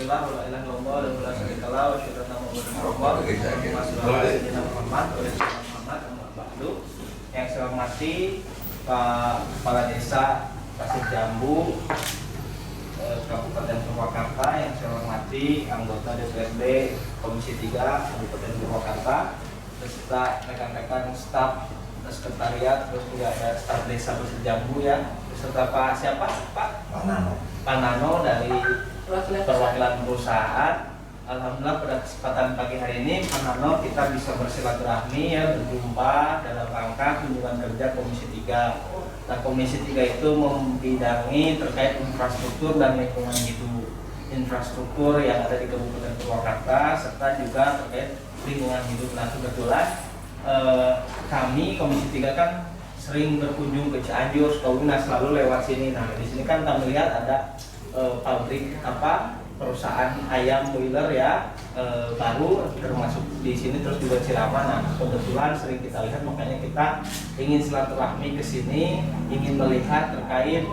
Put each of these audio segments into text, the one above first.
Alhamdulillah wala ilaha illallah wa la syarika lahu wa asyhadu anna Muhammadan rasulullah. Yang saya hormati Pak Kepala Desa Pasir Jambu Kabupaten Purwakarta, yang saya hormati anggota DPRD Komisi 3 Kabupaten Purwakarta beserta rekan-rekan staf sekretariat, terus juga ada staf desa Pasir Jambu ya, beserta Pak siapa? Pak Nano dari perwakilan perusahaan. Alhamdulillah pada kesempatan pagi hari ini Pak Nano kita bisa bersilaturahmi ya, berjumpa dalam rangka kunjungan kerja Komisi 3. Nah, Komisi 3 itu membidangi terkait infrastruktur dan lingkungan hidup, infrastruktur yang ada di Kabupaten Purwakarta serta juga terkait lingkungan hidup. Nah, kebetulan kami Komisi 3 kan sering berkunjung ke Cianjur, Sukabumi, nah selalu lewat sini. Nah, di sini kan kami lihat ada pabrik perusahaan ayam boiler ya, baru termasuk di sini, terus juga Cirama. Nah, kebetulan sering kita lihat, makanya kita ingin silaturahmi ke sini, ingin melihat terkait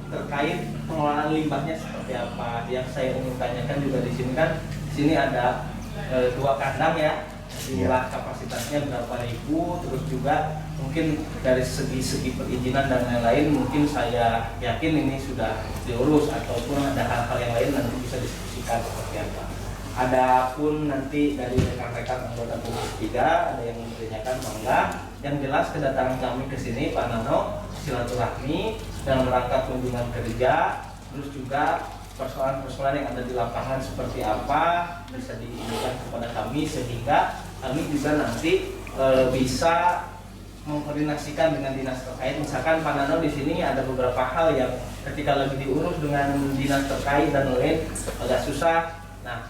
terkait pengelolaan limbahnya seperti apa. Yang saya ingin tanyakan juga di sini kan, di sini ada 2 kandang ya, jumlah kapasitasnya berapa ribu, terus juga mungkin dari segi perizinan dan lain-lain mungkin saya yakin ini sudah diurus, ataupun ada hal-hal yang lain nanti bisa diskusikan seperti apa. Adapun nanti dari rekan-rekan anggota Komisi 3 ada yang menanyakan mangga. Yang jelas kedatangan kami ke sini Pak Nano silaturahmi dalam rangka kunjungan kerja, terus juga persoalan-persoalan yang ada di lapangan seperti apa bisa diinginkan kepada kami, sehingga kami juga nanti bisa mengkoordinasikan dengan dinas terkait. Misalkan Pak Nano di sini ada beberapa hal yang ketika lagi diurus dengan dinas terkait dan lain agak susah. Nah,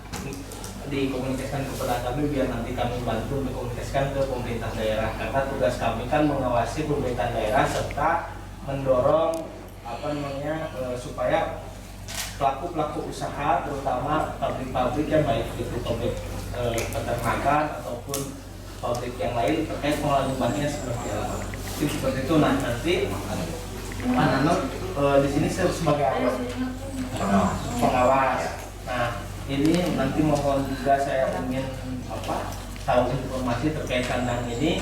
dikomunikasikan kepada kami biar nanti kami bantu dikomunikasikan ke pemerintah daerah, karena tugas kami kan mengawasi pemerintah daerah serta mendorong supaya pelaku-pelaku usaha, terutama pabrik-pabrik yang baik itu pabrik peternakan ataupun pabrik yang lain terkait pengelolaan limbahnya seperti apa. Seperti itu. Nah, nanti Pak Nano di sini sebagai apa? Pengawas. Nah, ini nanti mohon juga saya ingin tahu informasi terkait kandang ini,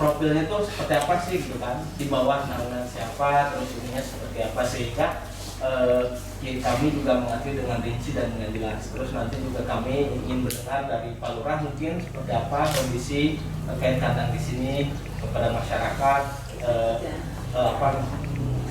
profilnya itu seperti apa sih gitu kan, di bawah naungan siapa, terus ininya seperti apa, sehingga kami juga mengatur dengan rinci dan dengan jelas. Terus nanti juga kami ingin mendengar dari Pak Lurah mungkin seperti apa kondisi terkait kandang di sini kepada masyarakat,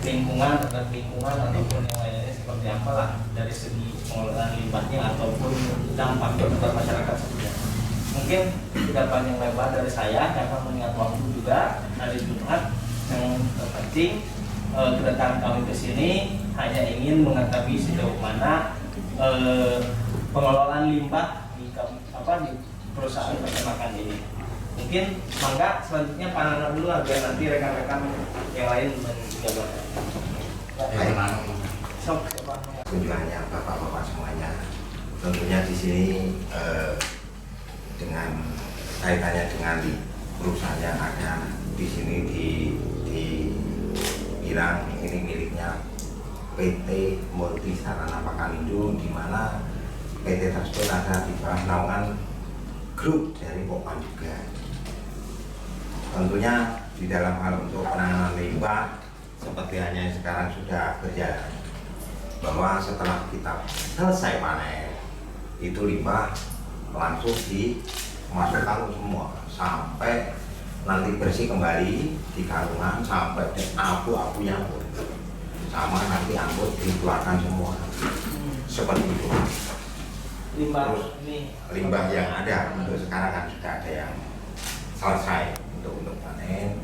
lingkungan ataupun yang lainnya seperti apa lah dari segi pengelolaan limbahnya ataupun dampaknya kepada masyarakat seperti apa. Mungkin tidak panjang lebar dari saya karena mengingat waktu juga hari Jumat. Yang terpenting kedatangan kami ke sini hanya ingin mengetahui sejauh mana pengelolaan limbah di perusahaan peternakan ini. Mungkin mangga selanjutnya Pak Nano dulu biar nanti rekan-rekan yang lain menjabarkan. Kunjungannya bapak-bapak semuanya, tentunya di sini dengan kaitannya dengan perusahaan yang ada di sini dibilang ini miliknya PT Multi Sarana Pakanindo, di mana PT tersebut ada di bawah naungan grup dari Pokpan juga. Tentunya di dalam hal untuk penanganan limbah seperti hanya sekarang sudah berjalan, bahwa setelah kita selesai panen itu limbah langsung dimasukkan semua sampai nanti bersih kembali di karungan sampai abu-abunya pun sama nanti angkut dikeluarkan semua seperti itu. Limbah yang ada untuk sekarang kan sudah ada yang selesai untuk panen,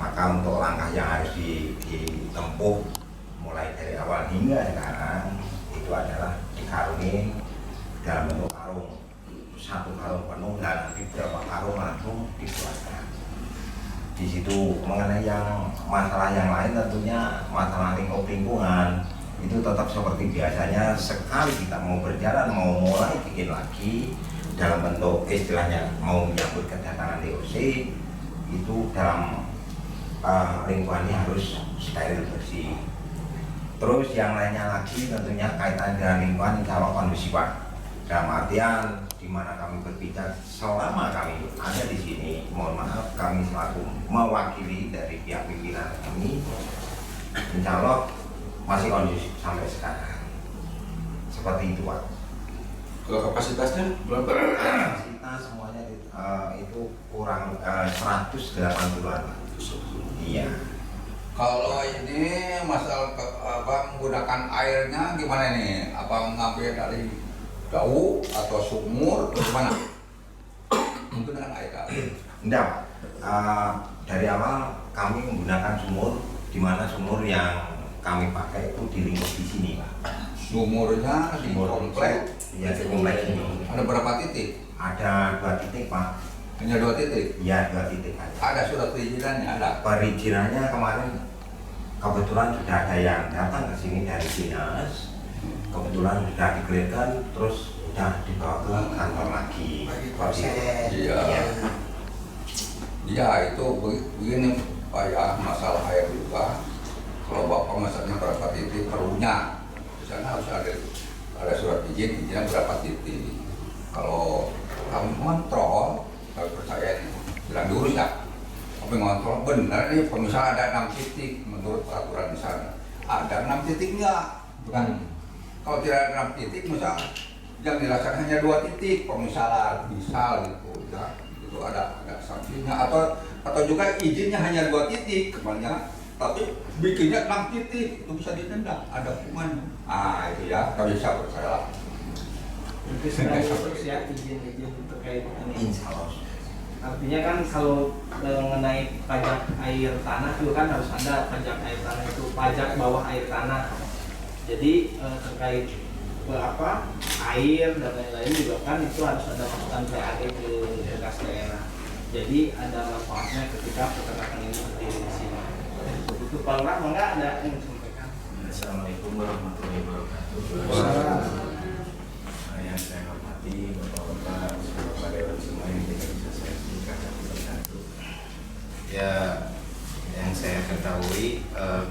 maka untuk langkah yang harus ditempuh mulai dari awal hingga sekarang itu adalah dikarungin dalam bentuk karung, 1 karung penuh dan nanti berapa karung langsung dikeluarkan. Di situ mengenai yang masalah yang lain, tentunya masalah lingkungan itu tetap seperti biasanya. Sekali kita mau berjalan, mau mulai bikin lagi dalam bentuk istilahnya mau menyambut kedatangan DOC, itu dalam lingkungannya harus steril bersih. Terus yang lainnya lagi tentunya kaitan dengan lingkungan insya Allah kondusif Pak. Dalam artian di mana kami berbicara selama kami ada di sini, mohon maaf kami selaku mewakili dari pihak pimpinan kami, insya Allah masih kondusif sampai sekarang. Seperti itu Pak. Kalau kapasitasnya berapa? Kapasitas semuanya itu kurang 180-an Pak. Iya. Kalau ini masalah menggunakan airnya gimana nih? Apa ngambil dari jauh atau sumur atau gimana? Mungkin dengan air kali. Enggak, dari awal kami menggunakan sumur, di mana sumur yang kami pakai itu di lingkup di sini Pak. Sumurnya di komplek. Iya, di komplek ini. Ada berapa titik? Ada 2 titik Pak. Hanya 2 titik. Iya, 2 titik aja. Ada surat perizinannya, ada. Perizinannya kemarin kebetulan sudah ada yang datang ke sini dari dinas. Kebetulan sudah digeledah, terus sudah dibawa ke kantor lagi. Proses. Iya. Iya, itu begini Pak ya, masalah air juga. Kalau Bapak masalahnya berapa titik perlunya, di sana harus ada surat izinnya berapa titik. Kalau kamu kontrol, kalau percaya ini, bilang diurus ya. Tapi ngontrol benar nih, misalnya ada 6 titik menurut peraturan di sana. Ada 6 titiknya, bukan? Kalau tidak ada 6 titik, misal yang dilaksanakan hanya 2 titik, pemisalan, misal gitu, ya. Itu ada sanksinya. Atau juga izinnya hanya 2 titik, kembalinya. Tapi bikinnya 6 titik, itu bisa ditendang, ada hukumannya. Ah itu ya, tapi bisa percaya. Itu sudah terus ya izin-izin terkait ini. Insya Allah. Artinya kan kalau mengenai pajak air tanah itu kan harus ada pajak air tanah itu pajak bawah air tanah. Jadi terkait air dan lain-lain juga kan itu harus ada masukan PAD ke kas daerah. Jadi ada manfaatnya ketika peternakan ini berdiri di sini. Itu Pak Lurah enggak ada yang disampaikan. Assalamualaikum warahmatullahi wabarakatuh. Yang saya hormati Bapak-bapak, Bapak Dewan semua yang tidak bisa saya singkat satu. Ya, yang saya ketahui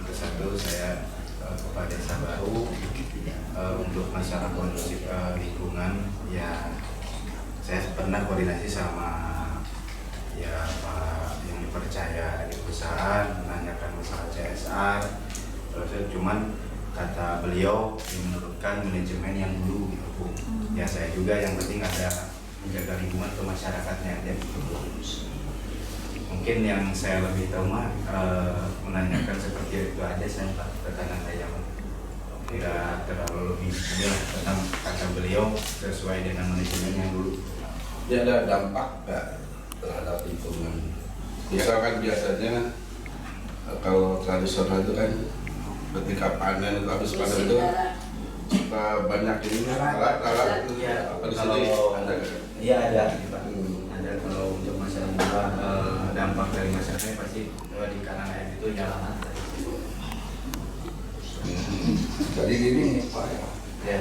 satu saya Kepala Desa baru untuk masalah kondusif lingkungan ya saya pernah koordinasi sama ya Pak yang dipercaya di perusahaan menanyakan masalah CSR terus cuman kata beliau yang menurunkan manajemen yang dulu gitu Bu. Ya saya juga yang penting ada menjaga lingkungan ke masyarakatnya aja gitu Bu. Mungkin yang saya lebih tahu mah menanyakan seperti itu aja saya Pak tekanan saya Pak. Tidak terlalu lebih ya, tentang kata beliau sesuai dengan manajemen yang dulu. Ya ada dampak nggak terhadap lingkungan? Misalkan biasanya kalau tradisional itu kan ketika panen itu habis panen itu suka banyak ini alat itu Ya, apa di kalau sini ada nggak? iya ada Pak. Ada kalau untuk masalah dampak dari masyarakatnya pasti di kanan air itu jalanan. Jadi gini Pak ya. Ya.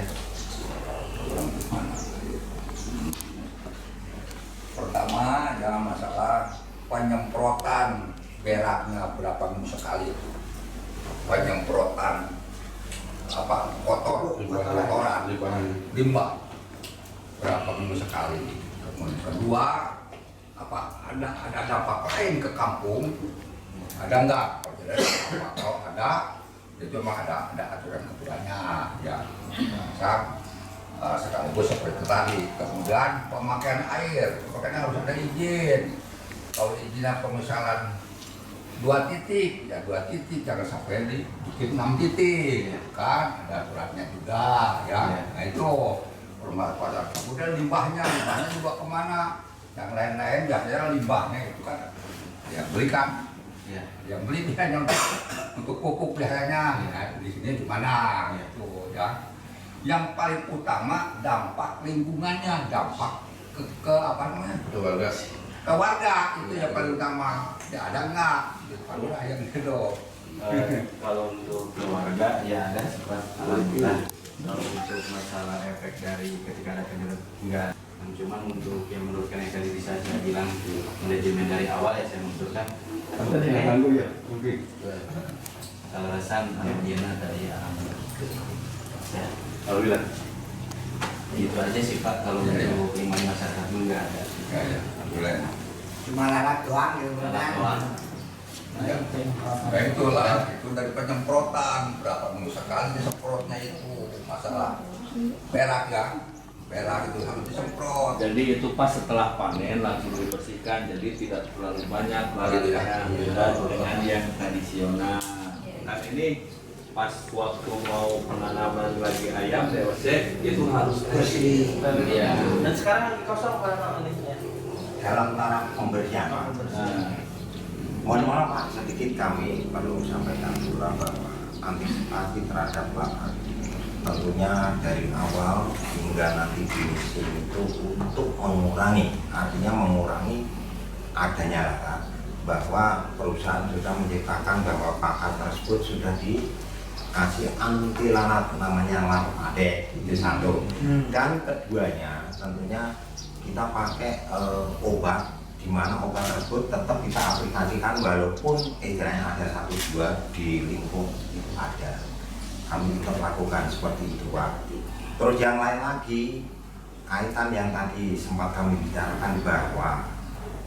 Pertama jangan masalah penyemprotan beraknya berapa minggu sekali. Penyemprotan kotoran limbah berapa minggu sekali. Kemudian kedua ada dampak lain ke kampung, ada enggak? Kalau ada itu memang ada aturan-aturannya ya. Sekaligus seperti tadi. Kemudian pemakaian air harus ada izin. Kalau izinnya pemisalan 2 titik, ya 2 titik, jangan sampai dibikin 6 titik, kan? Ada aturannya juga, ya. Nah itu permasalahan. Kemudian limbahnya juga kemana? Yang lain-lain biasanya limbahnya itu kan yang belikan, yang beli biasanya untuk pupuk biasanya. Nah, di sini di mana? Itu ya. Yang paling utama dampak lingkungannya, dampak ke apa namanya? Ke warga itu yang paling utama. Ya ada enggak? Kalau yang itu. Kalau untuk keluarga ya ada sifat alhamdulillah. Kalau untuk masalah efek dari ketika ada kejadian enggak. Cuman untuk yang menurutkan yang tadi bisa saya bilang manajemen dari awal ya saya menurutkan. Kalasan alhamdulillah dari alhamdulillah. Ya, Alhamdulillah. itu aja sih Pak kalau untuk limbah masyarakat enggak ada. Alhamdulillah. Cuma lalat doang ya, Alat doang. Nah itulah, itu dari penyemprotan berapa minggu sekali disemprotnya itu masalah perak ya, perak itu harus disemprot. Jadi itu pas setelah panen langsung dibersihkan, jadi tidak terlalu banyak larutnya beda dengan yang tradisional. Nah ini pas waktu mau penanaman lagi ayam DOC itu harus bersih. Iya. Dan sekarang lagi kosong karena ini ya. Dalam tahap pembersihan Pak. Mohon maaf Pak, sedikit kami perlu sampaikan pula bahwa antisipasi terhadap lahan tentunya dari awal hingga nanti finishing itu untuk mengurangi, artinya mengurangi adanya lahan, bahwa perusahaan sudah menciptakan bahwa pakan tersebut sudah dikasih anti lalat namanya Lamade, itu satu. Dan keduanya tentunya kita pakai obat, di mana obat tersebut tetap kita aplikasikan walaupun istilahnya ada 1-2 di lingkup itu ada. Kami tetap lakukan seperti itu Pak. Terus yang lain lagi, kaitan yang tadi sempat kami bicarakan bahwa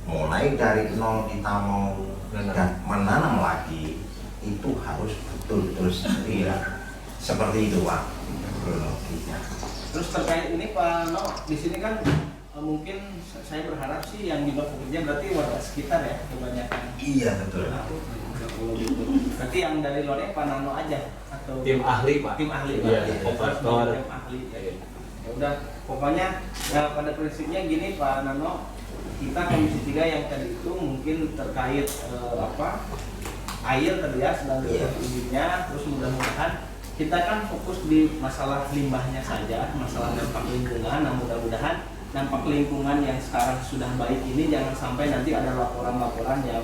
mulai dari nol kita mau dan menanam lagi itu harus betul-betul steril. Seperti itu Pak kronologisnya. Terus terkait ini Pak No, di sini kan mungkin saya berharap sih yang juga pekerja berarti warga sekitar ya kebanyakan. Iya betul. Berarti yang dari luarnya Pak Nano aja atau Tim ahli Pak. tim ahli Iya, Pak. operator. Tim ahli. Ya udah, pokoknya ya, pada prinsipnya gini Pak Nano, kita Komisi 3 yang tadi itu mungkin terkait air tadi ya sedang ujinya, terus mudah-mudahan kita kan fokus di masalah limbahnya saja, masalah dampak lingkungan. Nah mudah-mudahan dampak lingkungan yang sekarang sudah baik ini jangan sampai nanti ada laporan-laporan yang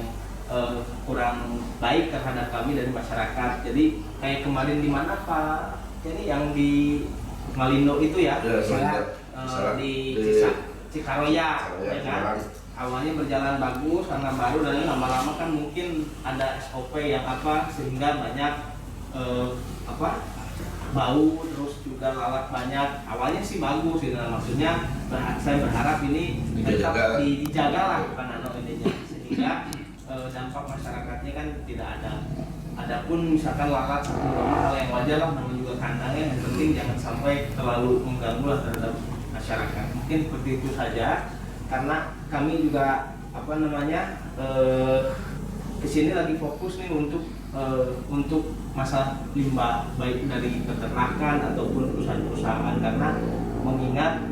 kurang baik terhadap kami dari masyarakat. Jadi kayak kemarin di mana Pak? Ini yang di Malindo itu ya, di Cikaroya, ya kan? Awalnya berjalan bagus karena baru dan lama-lama kan mungkin ada SOP yang sehingga banyak bau, terus juga lalat banyak. Awalnya sih bagus gitu, maksudnya saya berharap ini tetap dijaga lah Pak ininya, sehingga dampak masyarakatnya kan tidak ada. Adapun misalkan lalat hal yang wajar lah, namanya juga kandangnya, yang penting jangan sampai terlalu mengganggu lah terhadap masyarakat. Mungkin seperti itu saja, karena kami juga kesini lagi fokus nih untuk masalah limbah baik dari peternakan ataupun perusahaan-perusahaan, karena mengingat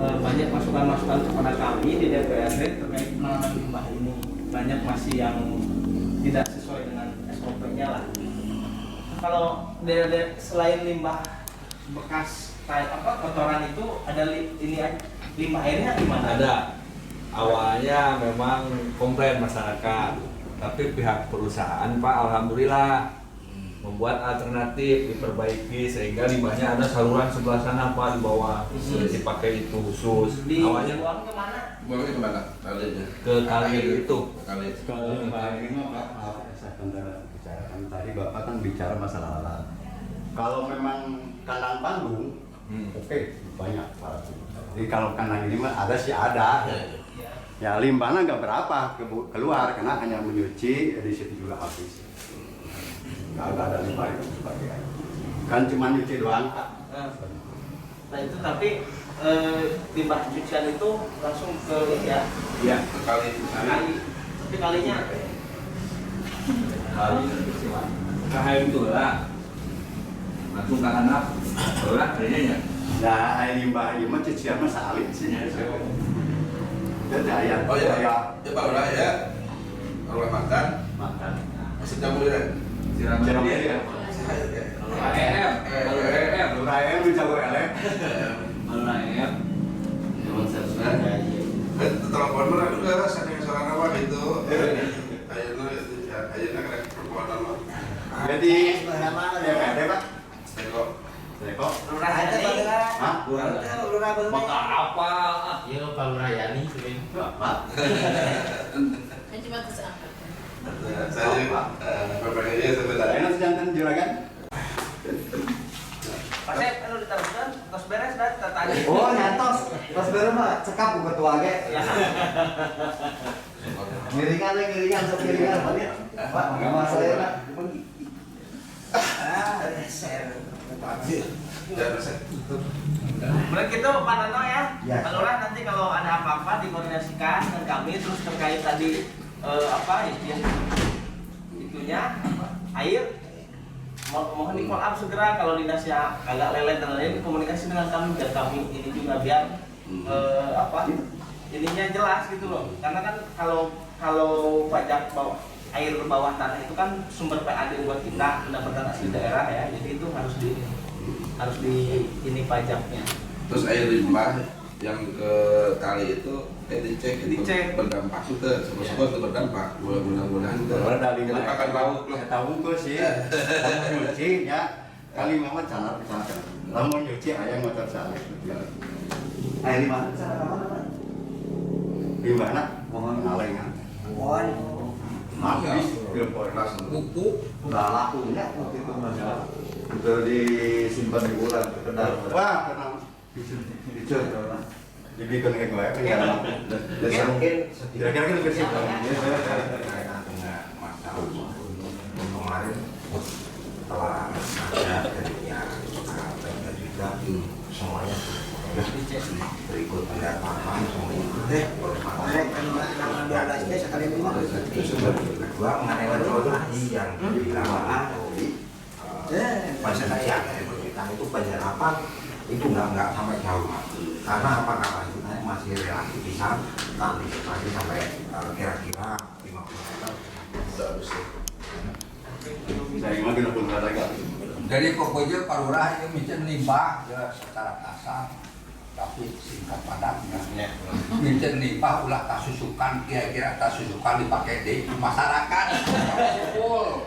banyak masukan-masukan kepada kami di DPRD terkait penanganan limbah ini, banyak masih yang tidak sesuai dengan SOP-nya lah. Kalau selain limbah bekas kotoran itu ada limbah airnya gimana? Ada. Awalnya memang komplain masyarakat, tapi pihak perusahaan Pak alhamdulillah membuat alternatif, diperbaiki sehingga limbahnya ada saluran sebelah sana Pak di bawah, dipakai itu khusus. Awalnya Dibuang kemana? Buangnya kemana? Kalinya? ke kali itu. Kali. Kalau ini Pak, maaf saya akan bicarakan tadi Bapak kan bicara masalah alat. Kalau memang kandang panggung, oke, banyak Pak. Jadi kalau kandang ini mah ada sih ada. Ya limbahnya nggak berapa keluar karena hanya menyuci di situ juga habis. Nggak ada limbah itu sebagai kan cuma nyuci doang Pak. Nah itu tapi limbah cucian itu langsung ke ini ya? Iya. Kali. Tapi kalinya Kali KHM itu lah. Langsung ke anak, lah kayaknya ya. Nah air limbah ini mah cucian mah salin sih. Jadi ayat. Oh ya, ya Pak Lurah ya. Kalau makan, masih campur ya. Siram dia ya. AEM, Lurah ayam dijago elek. Kalau AEM, Emang seharusnya Telepon mana juga, saking seorang apa itu. Akhirnya kena perempuan apa. Jadi DPRD Pak. Tengok. Teko. lurah aja Pak Lurah. Hah? Lurah belum. maka apa? iya Pak Lurayani Pak. Cuma terus angkat. Saya berbagi sebentar. Enak jantan juragan. Pak Sep, anu ditaruhkan, tos beres dah tadi. Oh, nyantos. Pas bener mah cekap ku ketua ge. Ya. Ngiringan sok ngiringan. Pak, nama saya nak. Mulai gitu Pak Nano ya. Ya. Pak Lurah nanti kalau ada apa-apa dikoordinasikan dengan kami terus terkait tadi izin itunya air mohon di call up segera kalau dinasnya agak lelet dan lain komunikasi dengan kami biar kami ini juga biar ininya jelas gitu loh karena kan kalau pajak air bawah tanah itu kan sumber PAD buat kita pendapatan asli daerah ya jadi itu harus di ini pajaknya. Terus air limbah yang ke kali itu dicek berdampak itu semua itu berdampak mudah-mudahan itu akan laut lah Tahu tuh sih. Kamu nyuci ya. Kali mama cara misalkan. Lamun nyuci ayam motor saya. Air di mana? Sana mana? Di mana? Mohon ngalengan. Won. Habis gelempor langsung. Kuku. Udah lakunya waktu itu masalah. Udah disimpan di bulan kenal. Wah, kenal. Dicer. Dibikin kayak gue kan Ya mungkin kira-kira kan bersih. Berkaitan dengan masalah kemarin setelah ada jadinya dan juga semuanya berikut pendapatan semuanya kedua mengenai lagi yang dilakukan pasien itu penyerapan itu nggak sampai jauh karena apa kapasitasnya masih relatif bisa antisipasi sampai kira-kira 50 meter. Saya makin pun lagi. Jadi pokoknya Pak Lurah ini mungkin limbah ya secara kasar tapi singkat padatnya. Mungkin limbah ulah tasusukan kira-kira tasusukan dipakai di masyarakat. Full.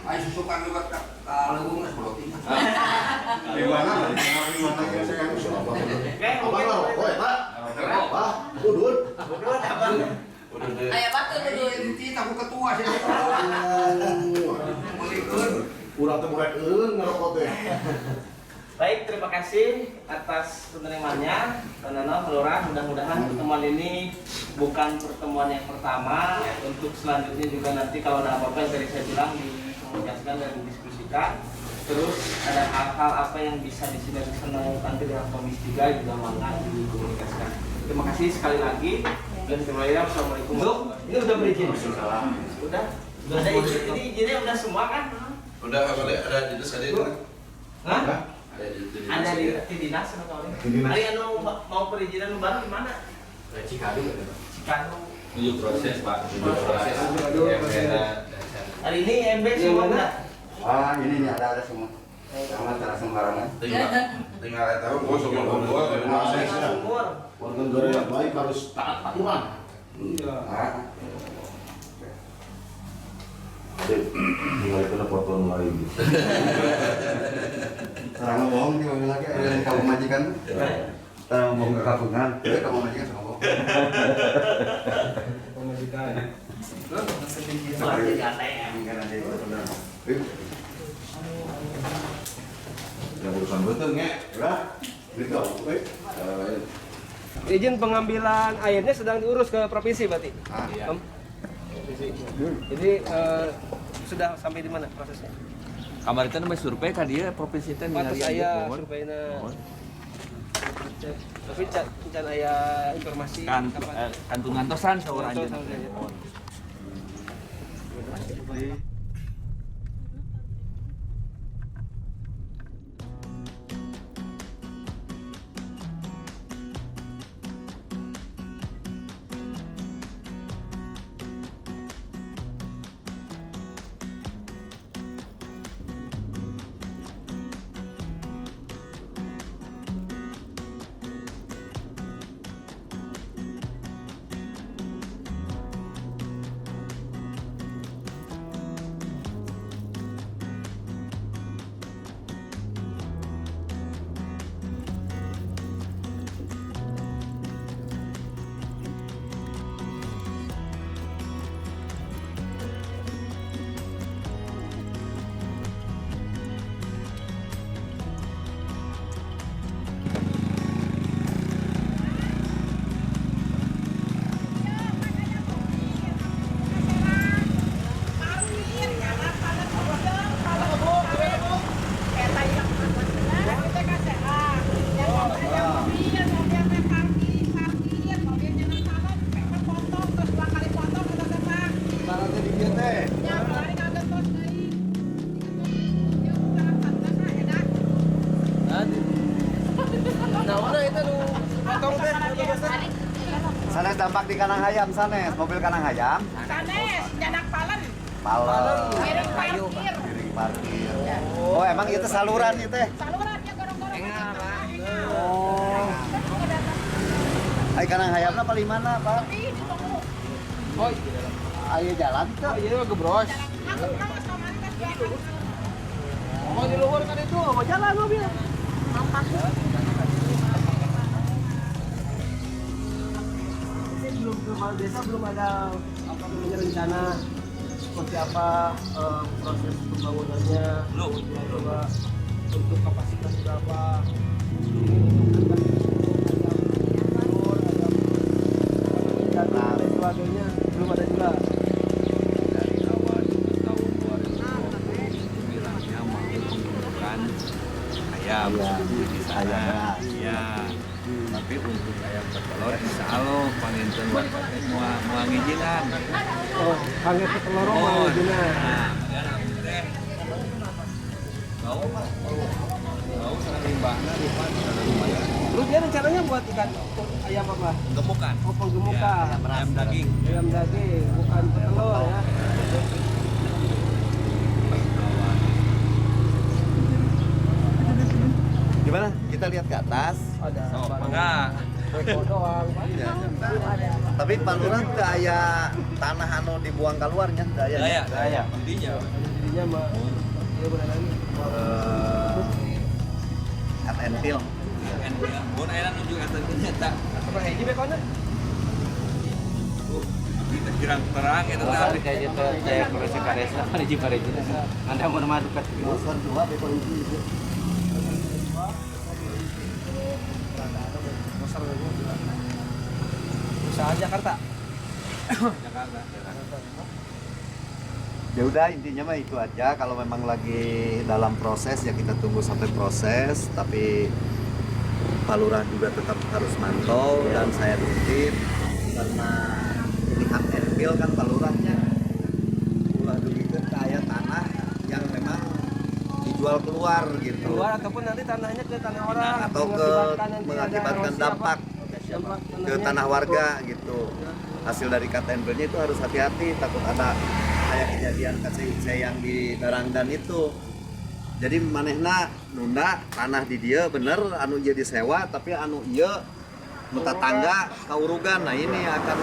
Ayo susukan lewat lewung sebelum ini. Di mana saya harus apa? Apa lo? Oh, Pak. Pak, udun. Ayo batu dulu. Ini tahu ketua sih. Urang teh mulai ngerokok teh. Baik, terima kasih atas penerimaannya, Pak Nano, Lurah. Mudah-mudahan pertemuan ini bukan pertemuan yang pertama. Untuk selanjutnya juga nanti kalau ada apa-apa yang tadi saya bilang dikomunikasikan dan didiskusikan. Terus ada hal-hal apa yang bisa disinergikan nanti dengan Komisi 3 juga mangga dikomunikasikan. Terima kasih sekali lagi. Dan semuanya, assalamualaikum. Ini udah berizin? Udah ada izin. Ini izinnya udah semua kan? udah ada dinas tadi Hah? ada di dinas atau ada yang mau perizinan baru di mana? Cikadu. Menuju proses Pak. Hari ini MB semua enggak? Ah, ini nih ada semua. Sama cara sembarangan. tinggal tahu gua semua gua Umur. Warga negara yang baik harus taat aturan. Tinggal itu udah potong lagi. Sarang bohong dia lagi ada yang kamu majikan. Tanah mau kekampungan. Ya kamu majikan sama bohong. Soal jadi ATM. Yang urusan betul nggak? Udah, gitu. Izin pengambilan airnya sedang diurus ke provinsi berarti. Iya. Provinsi. Jadi sudah sampai di mana prosesnya? Kamar itu namanya survei kan dia provinsi itu Pantas saya surveinya. Tapi can aya informasi kan kapan? kantungan tosan seorang aja. dampak di Kanang Hayam sanes, mobil Kanang Hayam. Sanes, janak palen. Palen. Miring parkir. Miring parkir. Oh, emang itu saluran itu teh? Salurannya gorong-gorong. Oh. Ai Kanang Hayamna paling mana, Pak? Oh, Ayo jalan tuh. iya gebros. Oh, di luar kan itu, mau jalan mobil. Belum kepala desa belum ada apa namanya rencana seperti apa proses pembangunannya. Belum. Untuk kapasitas berapa? Dan sebagainya belum ada juga. Dari awal tahun 2009-nya mau menggunakan ayam di sana. Ya. Tapi untuk ayam petelur insya Allah panginten warga mau ngijinan. Oh, kangen petelur mau gimana? Nah, ya nanti teh. Tahu limbahnya lipat lumayan. Terus dia rencananya buat ikan ayam apa? Gemukan. Oh, penggemukan. Ya, ayam daging. Ayam daging, bukan petelur ya. Gimana? Kita lihat ke atas. Ada Enggak. Beko doang. Ya. Tapi Pak Lurah teu aya tanah anu dibuang keluarnya, teu aya. Daya. Intinya. Intinya mah dia benar lagi. Cut and fill. Mun aya nunjuk atasnya tak. Apa hiji bekona? Kita kirang terang eta teh. Kayak gitu, kayak proses karesa, hiji pareji. Anda mau nama dekat. Bosan dua beko hiji. Usaha Jakarta. Jakarta. Ya udah intinya mah itu aja. Kalau memang lagi dalam proses ya kita tunggu sampai proses. Tapi Pak Lurah juga tetap harus mantau dan saya rutin karena ini hak and feel kan Pak Lurahnya. Ulah dulu kaya tanah yang memang dijual keluar gitu. Keluar ataupun nanti tanahnya ke tanah orang Atau ke mengakibatkan dampak ke tanah warga gitu. Hasil dari cut and fill-nya itu harus hati-hati, takut ada kayak kejadian kasih yang di Darangdan itu. Jadi manehna nunda tanah di dia bener anu ieu disewa tapi anu ieu nu tetangga kaurugan. Nah ini akan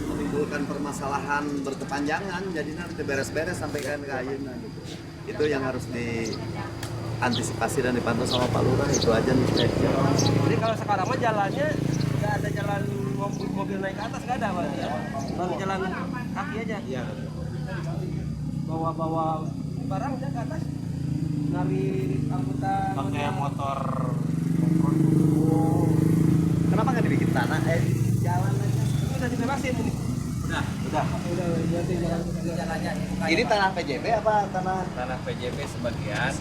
menimbulkan permasalahan berkepanjangan, jadi nanti beres-beres sampai kan ke ayeuna gitu. Itu yang harus diantisipasi dan dipantau sama Pak Lurah. Itu aja nih stepnya. Jadi kalau sekarang mah jalannya nggak ada jalan mobil naik ke atas, nggak ada Pak. Baru jalan kaki aja. Iya. Bawa barang udah ke atas. Nari angkutan. Pakai motor. Kenapa nggak dibikin tanah? Jalan aja. Ini udah dibebasin ini. Udah. Udah jadi jalannya. Ini tanah PJB apa tanah? Tanah PJB sebagian.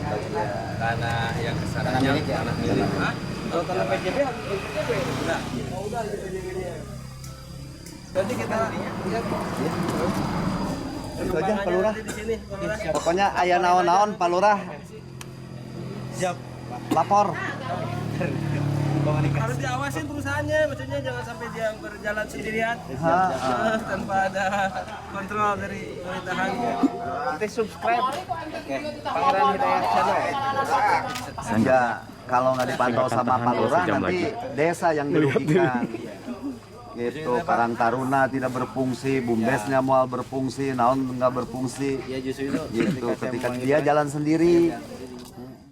Tanah yang kesananya tanah milik. Hah? Kalau tanah PJB harus PJB. Udah. Oh, udah di PJB-nya. Berarti kita lihat. Itu aja Pak Lurah. Di sini, Pak Lurah. Pokoknya aya naon-naon Pak Lurah. Siap. Lapor. Harus diawasin perusahaannya, maksudnya jangan sampai dia berjalan sendirian tanpa ada kontrol dari pemerintahan. Nanti subscribe. Pangeran Hidayat Channel. Sehingga kalau nggak dipantau sama Pak Lurah nanti desa yang dirugikan. Gitu, Karang Taruna tidak berfungsi, Bumdesnya mual berfungsi, naon nggak berfungsi. Ya justru itu. Gitu, ketika dia jalan sendiri.